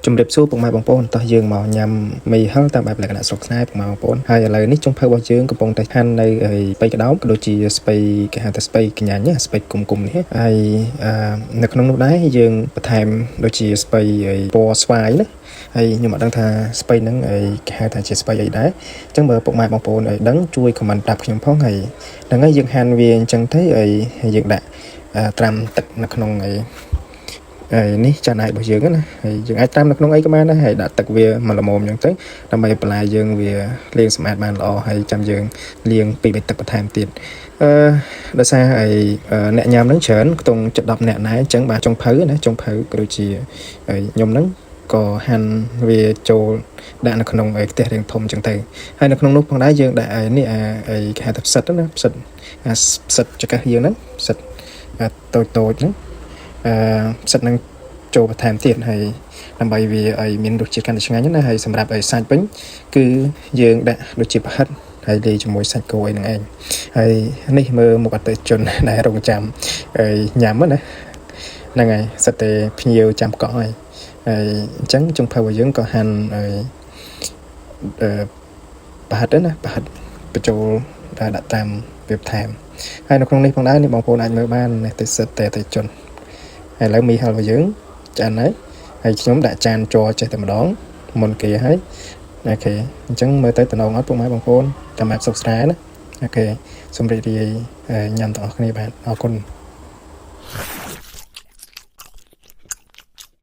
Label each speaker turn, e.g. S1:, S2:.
S1: ជំរាបសួរពុកម៉ែបងប្អូនតោះយើងមកញ៉ាំមីហឹលតាមបែបលក្ខណៈស្រុកខ្មែរពុកម៉ែបងប្អូនហើយឥឡូវនេះចុងភៅរបស់យើងកំពុងតែហាន់នៅស្ពៃក្តោបក៏ដូចជាស្ពៃគេហៅថាស្ពៃកញ្ញាញ់ស្ពៃគុំនេះហើយនៅក្នុងនោះដែរយើងបន្ថែមដូចជាស្ពៃពណ៌ស្វាយណាហើយខ្ញុំអត់ដឹងថាស្ពៃហ្នឹងគេហៅថាជាស្ពៃអីដែរអញ្ចឹងបើពុកម៉ែបងប្អូនដឹងជួយខមមិនប្រាប់ខ្ញុំផងហើយហ្នឹងហើយយើងហាន់វាអញ្ចឹងទៅហើយយើងដាក់ត្រាំទឹកនៅក្នុងនេះចានឯរបស់យើងណាហើយយើងអាចត្រាំនៅក្នុងអីក៏បានដែរហើយដាក់ទឹកវាមកល្មមអញ្ចឹងទៅដើម្បីបន្លែយើងវាលាងសម្អាតបានល្អហើយចាំយើងលាងពីទឹកបន្ថែមទៀតដោយសារអ្នកញ៉ាំហ្នឹងច្រើនខ្ទង់7-10នាក់ដែរអញ្ចឹងបាទចុងភៅណាចុងភៅក៏ដូចជាខ្ញុំហ្នឹងក៏ហាន់វាចូលដាក់នៅក្នុងខ្ទះរាងធំអញ្ចឹងទៅហើយនៅក្នុងនោះផងដែរយើងដាក់នេះគេហៅថាផ្សិតណាផ្សិតចង្កឹះយើងហ្នឹងផ្សិតតូចហ្នឹងផ្សិតនឹងចូលបន្ថែមទៀតហើយដើម្បីវាឲ្យមានរសជាតិកាន់តែឆ្ងាញ់ណាហើយសម្រាប់សាច់វិញគឺយើងដាក់ដូចជាប្រហិតហើយលាយជាមួយសាច់គោហ្នឹងឯងហើយនេះមើលមុខអតិថិជនដែលរងចាំញ៉ាំណាហ្នឹងហើយសិតតែភ្ញៀវចាំកក់ហើយអញ្ចឹងចុងភៅរបស់យើងក៏ហាន់ប្រហិតណាប្រហិតបញ្ចូលដាក់តាមវាបន្ថែមហើយនៅក្នុងនេះផងដែរនេះបងប្អូនអាចមើលបានតែសិតតែអតិថិជនឥឡូវមីហឹលរបស់យើងចានហើយខ្ញុំដាក់ចានជ័រចេះតែម្ដងមុនគេហើយអូខេអញ្ចឹងមើលទៅតំណងអត់ពុកម៉ែបងប្អូនតាមបែបសុខស្រាយណាអូខេសូមរីករាយញ៉ាំទាំងអស់គ្នាបាទអរគុណ